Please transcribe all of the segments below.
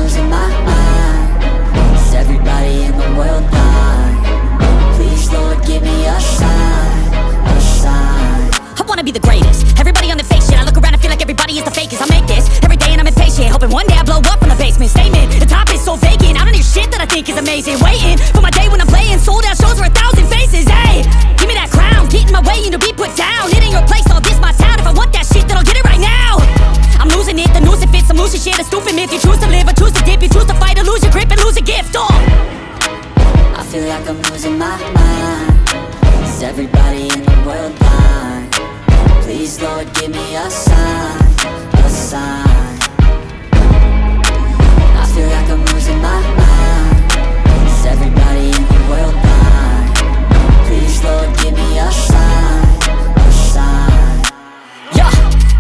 losing my mind? Is everybody in the world blind? Please, Lord, give me a sign, a sign. I wanna be the greatest. Everybody on the fake shit. I look around and feel like everybody is the fakest. I make this every day and I'm impatient, hoping one day I blow up from the basement. Statement, the top is so vacant. I don't hear shit that I think is amazing. Waiting for my day when I'm playing sold out shows for 1,000 faces. Hey, give me that crown, get in my way and to be put down. It ain't your place, all this my town. If I want that shit, then I'll get it right now. I'm losing it, the noose it fits. I'm losing shit, a stupid myth. You choose to live or choose to dip. You choose to fight or lose your grip and lose a gift. I feel like I'm losing my mind. Is everybody in the world blind? Please, Lord, give me a sign, a sign. I feel like I'm losing my mind. Is everybody in the world blind? Please, Lord, give me a sign, a sign. Yeah,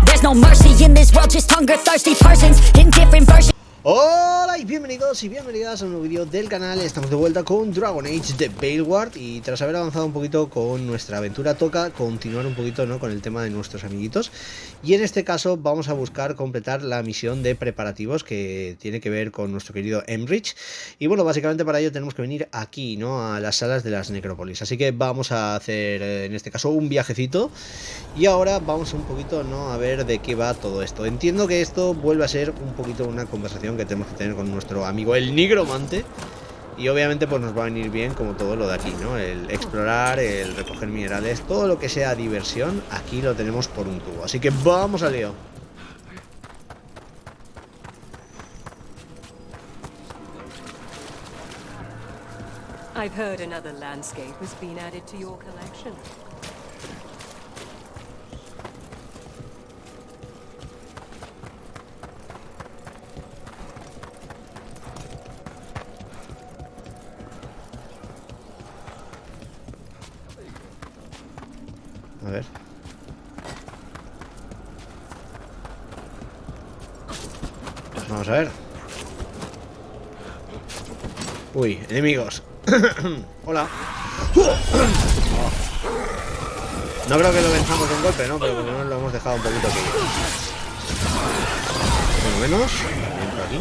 there's no mercy in this world, just hunger-thirsty persons in different versions. Hola y bienvenidos y bienvenidas a un nuevo vídeo del canal. Estamos de vuelta con Dragon Age de Veilguard. Y tras haber avanzado un poquito con nuestra aventura, toca continuar un poquito, ¿no?, con el tema de nuestros amiguitos. Y en este caso vamos a buscar completar la misión de preparativos, que tiene que ver con nuestro querido Emmrich. Y bueno, básicamente para ello tenemos que venir aquí, ¿no?, a las salas de las necrópolis. Así que vamos a hacer en este caso un viajecito. Y ahora vamos un poquito, ¿no?, a ver de qué va todo esto. Entiendo que esto vuelve a ser un poquito una conversación que tenemos que tener con nuestro amigo el nigromante. Y obviamente pues nos va a venir bien como todo lo de aquí, ¿no? El explorar, el recoger minerales, todo lo que sea diversión, aquí lo tenemos por un tubo. Así que vamos al lío. I've heard another landscape has been added to your collection. A ver. Vamos a ver. Uy, enemigos. Hola. No creo que lo venzamos de un golpe, ¿no? Pero por lo menos lo hemos dejado un poquito aquí. Por lo menos. Bien por aquí.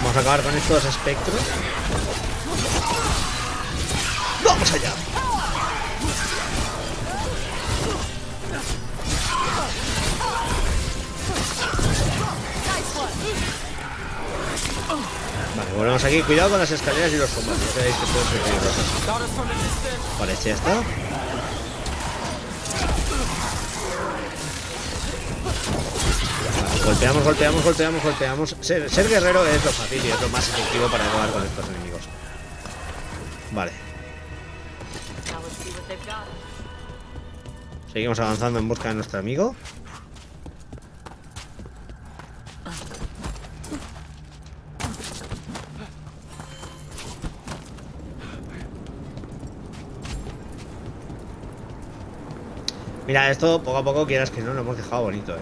Vamos a acabar con estos espectros. ¡Vamos allá! Vale, volvemos aquí. Cuidado con las escaleras y los combates. Ya sabéis que pueden ser peligrosos. Vale, este ya está. Golpeamos, golpeamos, golpeamos, golpeamos. Ser guerrero es lo fácil y es lo más efectivo para acabar con estos enemigos. Vale. Seguimos avanzando en busca de nuestro amigo. Mira, esto poco a poco, quieras que no, lo hemos dejado bonito,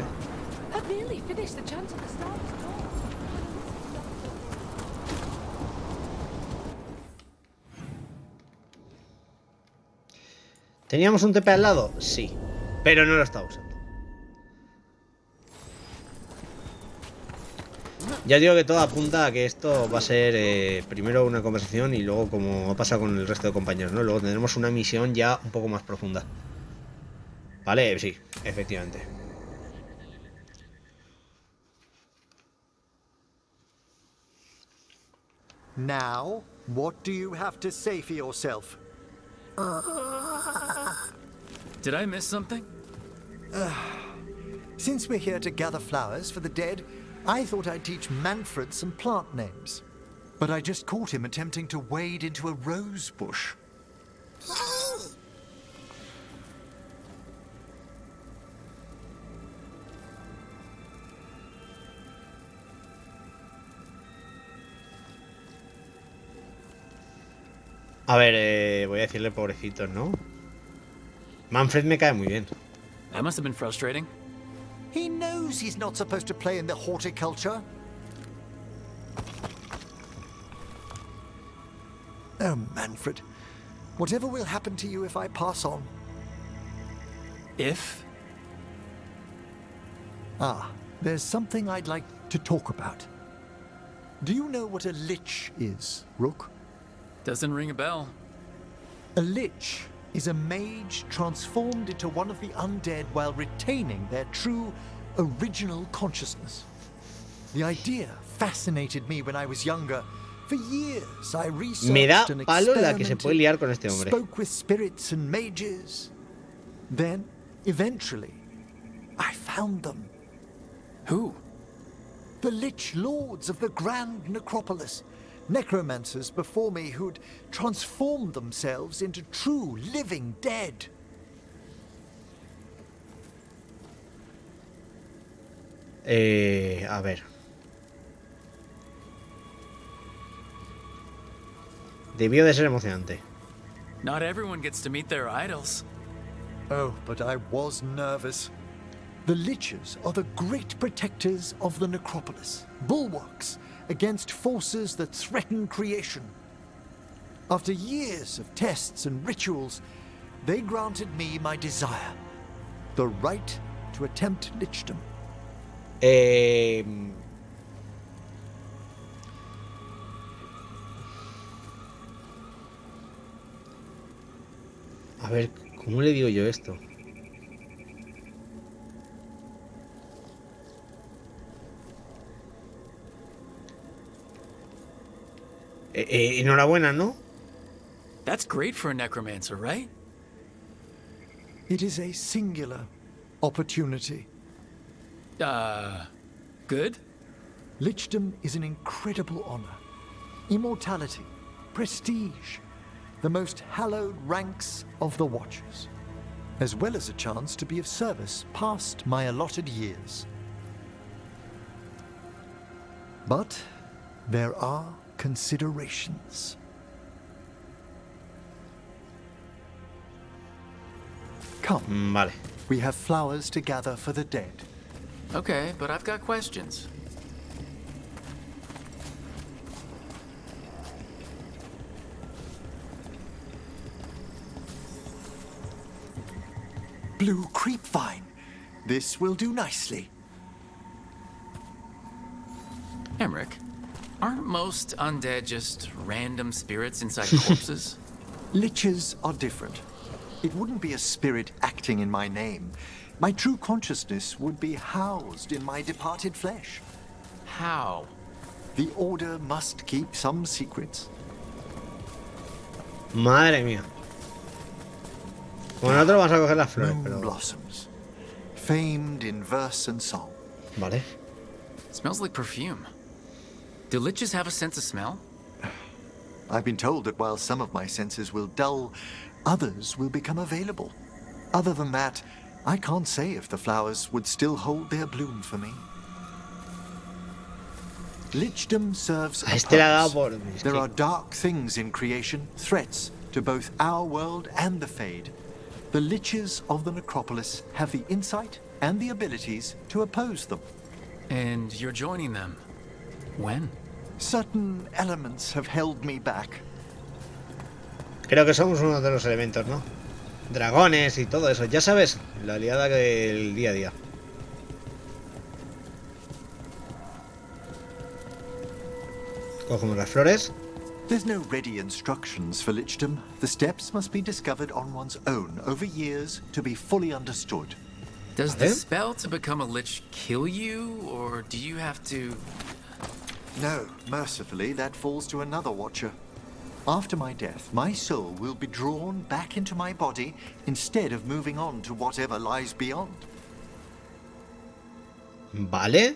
¿Teníamos un TP al lado? Sí, pero no lo estaba usando. Ya digo que todo apunta a que esto va a ser primero una conversación y luego, como ha pasado con el resto de compañeros, ¿no? Luego tendremos una misión ya un poco más profunda. Vale, sí, efectivamente. Now, what do you have to say for yourself? Did I miss something? Since we're here to gather flowers for the dead, I thought I'd teach Manfred some plant names. But I just caught him attempting to wade into a rose bush. A ver, voy a decirle pobrecitos, ¿no? Manfred me cae muy bien. That must have been frustrating. He knows he's not supposed to play in the horticulture. Oh, Manfred. Whatever will happen to you if I pass on? If? Ah, there's something I'd like to talk about. Do you know what a lich is, Rook? Doesn't ring a bell. A lich is a mage transformed into one of the undead while retaining their true, original consciousness. The idea fascinated me when I was younger. For years, I Me da researched and palo la que se puede liar con este hombre. spoke with spirits and mages. Then, eventually, I found them. Who? The Lich Lords of the Grand Necropolis. Necromancers before me who'd transformed themselves into true living dead. A ver. Debió de ser emocionante. Not everyone gets to meet their idols. Oh, but I was nervous. The Liches are the great protectors of the Necropolis, bulwarks against forces that threaten creation. After years of tests and rituals, they granted me my desire, the right to attempt lichdom. A ver, ¿cómo le digo yo esto? Enhorabuena, ¿no? That's great for a necromancer, right? It is a singular opportunity. Good? Lichdom is an incredible honor. Immortality, prestige, the most hallowed ranks of the Watchers, as well as a chance to be of service past my allotted years. But there are considerations. Come, Vale. we have flowers to gather for the dead. Okay, but I've got questions. Blue creepvine. This will do nicely. Emmrich, aren't most undead just random spirits inside corpses? Liches are different. It wouldn't be a spirit acting in my name. My true consciousness would be housed in my departed flesh. How? The Order must keep some secrets. Madre mía. Con otro vamos a coger las flores, Moon pero... blossoms, famed in verse and song. Vale. Smells like perfume. Do liches have a sense of smell? I've been told that while some of my senses will dull, others will become available. Other than that, I can't say if the flowers would still hold their bloom for me. Lichdom serves A a este le ha dado purpose. por... es There que- are dark things in creation, threats to both our world and the Fade. The Liches of the Necropolis have the insight and the abilities to oppose them. And you're joining them. When? Certain elements have held me back. Creo que somos uno de los elementos, ¿no? Dragones y todo eso. Ya sabes, la liada del día a día. Cogemos las flores. There's no ready instructions for Lichdom. The steps must be discovered on one's own over years to be fully understood. Does the Vale. spell to become a lich kill you, or do you have to... No, mercifully, that falls to another Watcher. After my death, my soul will be drawn back into my body instead of moving on to whatever lies beyond. Vale.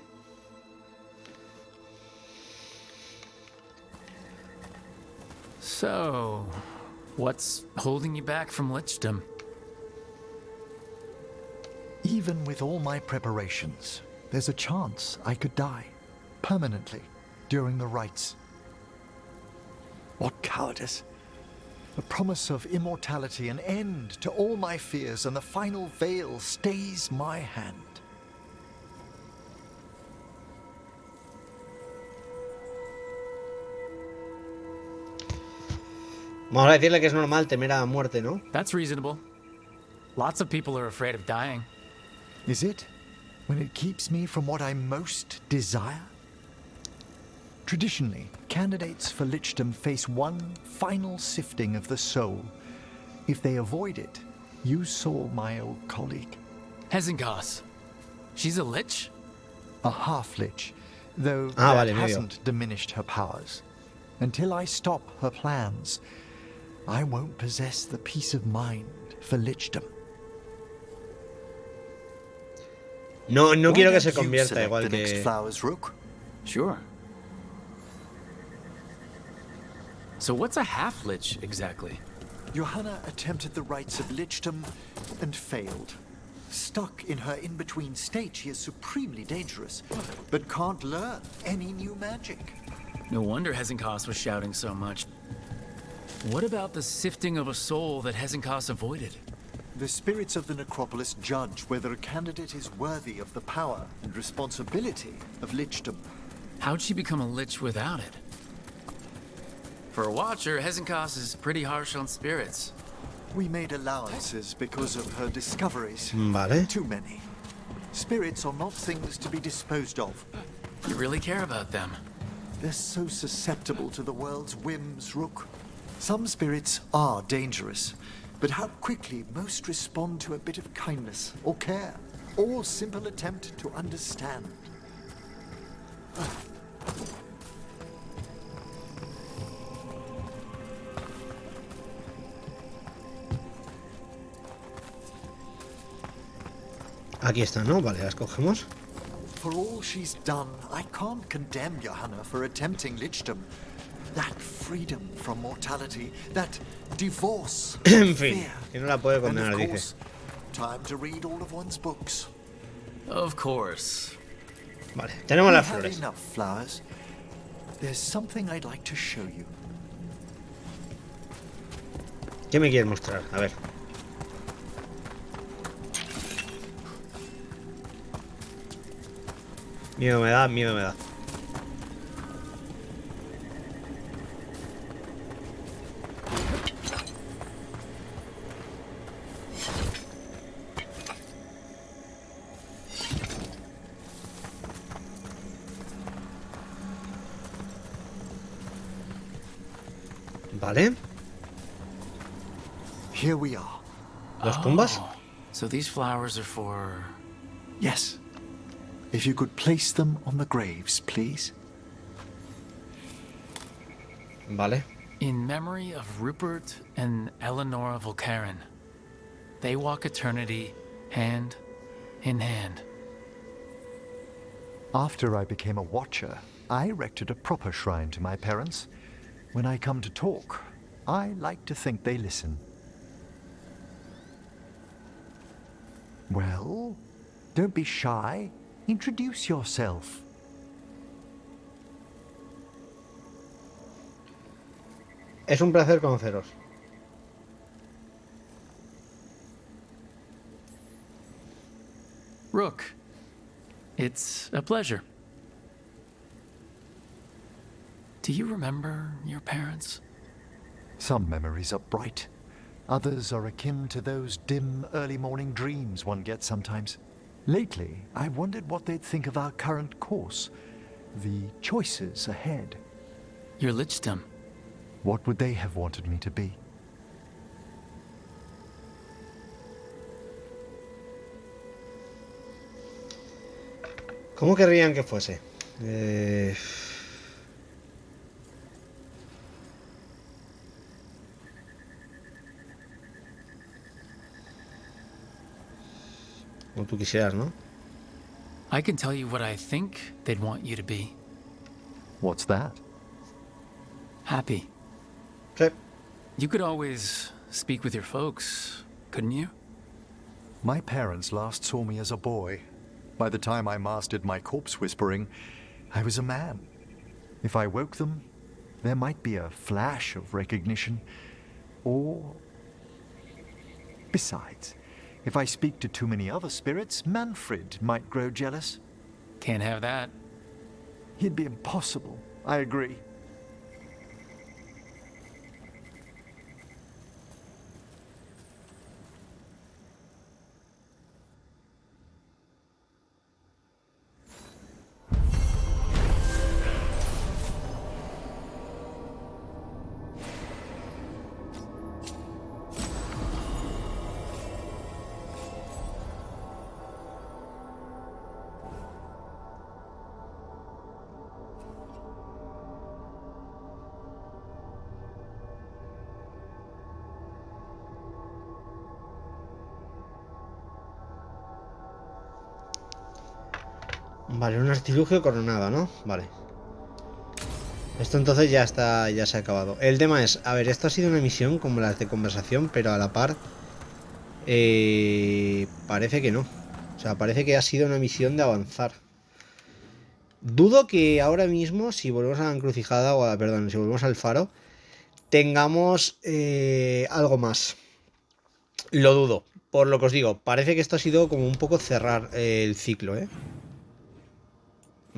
So, what's holding you back from lichdom? Even with all my preparations, there's a chance I could die permanently during the rites. What cowardice! The promise of immortality, an end to all my fears, and the final veil stays my hand. Vamos a decirle que es normal temer a la muerte, ¿no? That's reasonable. Lots of people are afraid of dying. Is it? When it keeps me from what I most desire? Traditionally, candidates for lichdom face one final sifting of the soul. If they avoid it, you saw my old colleague. Hezenkos. She's a lich? A half-lich, though vale, that medio. hasn't diminished her powers. Until I stop her plans, I won't possess the peace of mind for lichdom. No Why quiero que don't se you convierta select igual the next que... flowers, Rook? Sure. So what's a half-lich exactly? Johanna attempted the rites of lichdom and failed. Stuck in her in-between state, she is supremely dangerous, but can't learn any new magic. No wonder Hezenkos was shouting so much. What about the sifting of a soul that Hezenkos avoided? The spirits of the necropolis judge whether a candidate is worthy of the power and responsibility of lichdom. How'd she become a lich without it? For a watcher, Hezenkos is pretty harsh on spirits. We made allowances because of her discoveries. Vale. Too many. Spirits are not things to be disposed of. You really care about them. They're so susceptible to the world's whims, Rook. Some spirits are dangerous, but how quickly most respond to a bit of kindness or care, or simple attempt to understand. Aquí está, ¿no? Vale, las cogemos. For all she's done, I can't condemn Johanna for attempting lichdom. That freedom from mortality, that divorce En from fin, fear. que no la puede And condenar, of dice. course, time to read all of one's books. Of course. Vale, tenemos las We have flores. enough flowers. There's something I'd like to show you. ¿Qué me quieres mostrar? A ver. Miedo me da, miedo me da. Vale. Here we are. ¿Dos tumbas? Oh, so these flowers are for... Yes. If you could place them on the graves, please. Vale. In memory of Rupert and Eleanor Volkaren. They walk eternity hand in hand. After I became a watcher, I erected a proper shrine to my parents. When I come to talk, I like to think they listen. Well, don't be shy. Introduce yourself. Es un placer conoceros. Rook, it's a pleasure. Do you remember your parents? Some memories are bright. Others are akin to those dim early morning dreams one gets sometimes. Lately, I wondered what they'd think of our current course, the choices ahead. Your lichdom. What would they have wanted me to be? ¿Cómo querrían que fuese? Como tú quisieras, ¿no? I can tell you what I think they'd want you to be. What's that? Happy. Sí. You could always speak with your folks, couldn't you? My parents last saw me as a boy. By the time I mastered my corpse whispering, I was a man. If I woke them, there might be a flash of recognition, or... Besides, if I speak to too many other spirits, Manfred might grow jealous. Can't have that. He'd be impossible, I agree. Vale, un artilugio coronado, ¿no? Vale. Esto entonces ya está, ya se ha acabado. El tema es, a ver, esto ha sido una misión como las de conversación, pero a la par parece que no. O sea, parece que ha sido una misión de avanzar. Dudo que ahora mismo, si volvemos a la encrucijada, o perdón, si volvemos al faro, tengamos algo más. Lo dudo. Por lo que os digo, parece que esto ha sido como un poco cerrar el ciclo, ¿eh?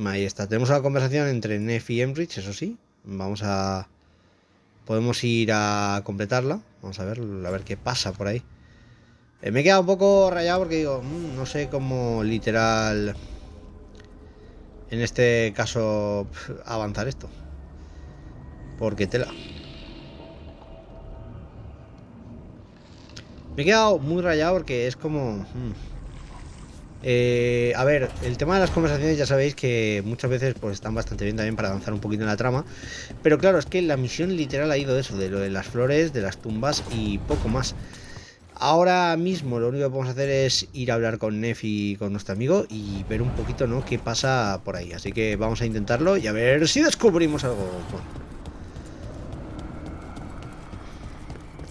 Ahí está. Tenemos una conversación entre Neff y Emmrich, eso sí. Podemos ir a completarla. Vamos a ver qué pasa por ahí. Me he quedado un poco rayado porque digo, no sé cómo literal, en este caso, avanzar esto. Porque tela. Me he quedado muy rayado porque es como... a ver, el tema de las conversaciones ya sabéis que muchas veces pues están bastante bien también para avanzar un poquito en la trama. Pero claro, es que la misión literal ha ido de eso, de lo de las flores, de las tumbas y poco más. Ahora mismo lo único que podemos hacer es ir a hablar con Neff y con nuestro amigo y ver un poquito, ¿no?, qué pasa por ahí. Así que vamos a intentarlo y a ver si descubrimos algo. Bueno,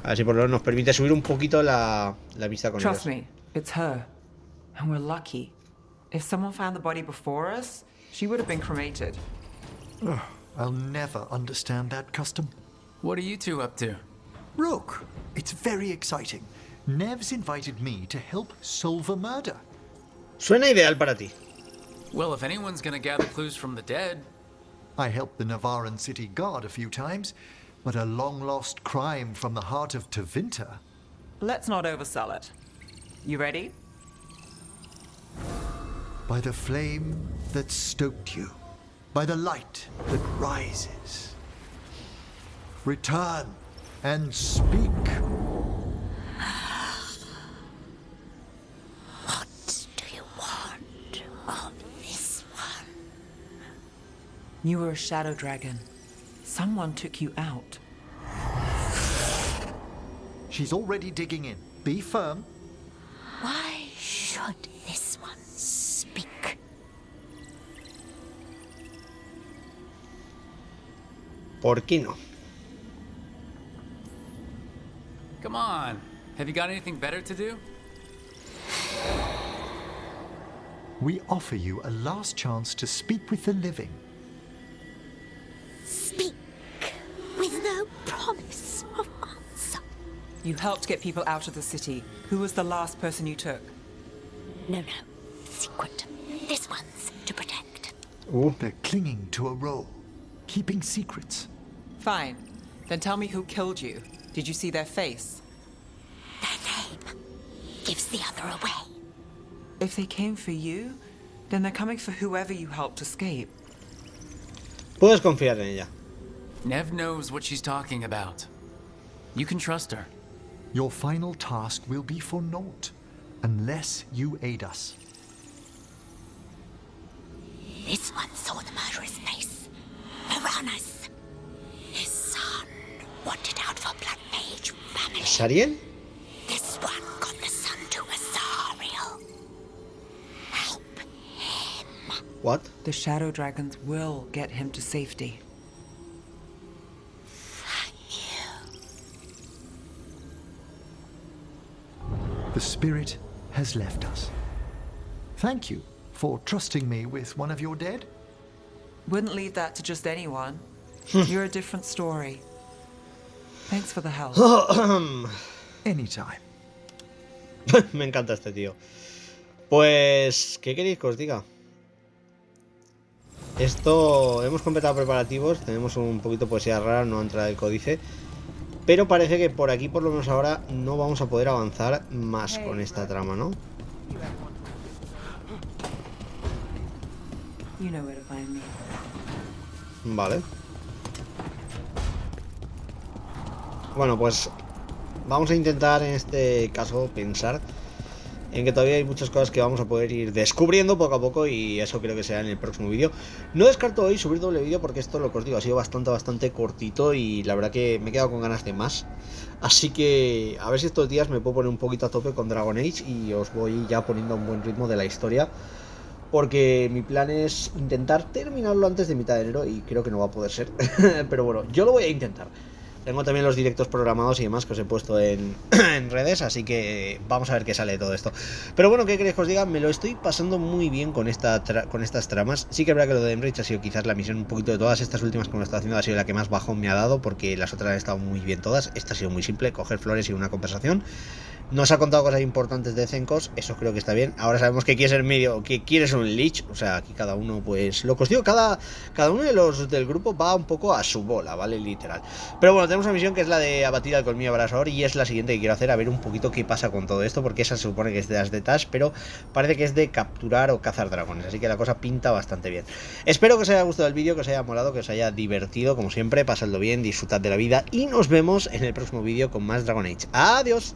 a ver si por lo menos nos permite subir un poquito la vista con ellos. Trust me, it's her. And we're lucky. If someone found the body before us, she would have been cremated. Oh, I'll never understand that custom. What are you two up to? Look, it's very exciting. Nev's invited me to help solve a murder. Suena ideal para ti. Well, if anyone's gonna gather clues from the dead... I helped the Navaran city guard a few times, but a long-lost crime from the heart of Tevinter. Let's not oversell it. You ready? By the flame that stoked you, by the light that rises. Return and speak. What do you want of this one? You were a shadow dragon. Someone took you out. She's already digging in. Be firm. Why should this one speak? ¿Por qué no? Come on. Have you got anything better to do? We offer you a last chance to speak with the living. Speak with no promise of answer. You helped get people out of the city. Who was the last person you took? No, secret. This one's to protect. They're clinging to a role, keeping secrets. Fine. Then tell me who killed you. Did you see their face? Their name gives the other away. If they came for you, then they're coming for whoever you helped escape. Puedes confiar en ella. Nev knows what she's talking about. You can trust her. Your final task will be for naught, unless you aid us. This one saw the murderer's face. Piranhas. His son wanted out for blood mage family. ¿Es Ariel? This one got the son to Azariel. Help him. What? The shadow dragons will get him to safety. The spirit has left us. Thank you for trusting me with one of your dead. Wouldn't leave that to just anyone. You're a different story. Thanks for the help. Anytime. Me encanta este tío. Pues, ¿qué queréis que os diga? Esto, hemos completado preparativos. Tenemos un poquito de poesía rara, no ha entrado el códice. Pero parece que por aquí, por lo menos ahora, no vamos a poder avanzar más con esta trama, ¿no? You know where to find me. Vale. Bueno, pues vamos a intentar en este caso pensar en que todavía hay muchas cosas que vamos a poder ir descubriendo poco a poco, y eso creo que será en el próximo vídeo. No descarto hoy subir doble vídeo porque esto, lo que os digo, ha sido bastante cortito y la verdad que me he quedado con ganas de más. Así que a ver si estos días me puedo poner un poquito a tope con Dragon Age y os voy ya poniendo un buen ritmo de la historia. porque mi plan es intentar terminarlo antes de mitad de enero y creo que no va a poder ser. Pero bueno, yo lo voy a intentar. Tengo también los directos programados y demás que os he puesto en redes, así que vamos a ver qué sale de todo esto. Pero bueno, ¿qué queréis que os diga? Me lo estoy pasando muy bien con estas tramas. Sí que es verdad que lo de Emmrich ha sido quizás la misión un poquito de todas. Estas últimas que me lo está haciendo ha sido la que más bajón me ha dado, porque las otras han estado muy bien todas. Esta ha sido muy simple, coger flores y una conversación. Nos ha contado cosas importantes de Zencos, eso creo que está bien. Ahora sabemos que quiere ser medio, que quiere ser un lich, o sea, aquí cada uno, pues, lo que os digo, cada uno de los del grupo va un poco a su bola, ¿vale? Literal. Pero bueno, tenemos una misión que es la de abatir al colmillo abrasador y es la siguiente que quiero hacer, a ver un poquito qué pasa con todo esto, porque esa se supone que es de las de Tash, pero parece que es de capturar o cazar dragones, así que la cosa pinta bastante bien. Espero que os haya gustado el vídeo, que os haya molado, que os haya divertido, como siempre, pasadlo bien, disfrutad de la vida y nos vemos en el próximo vídeo con más Dragon Age. ¡Adiós!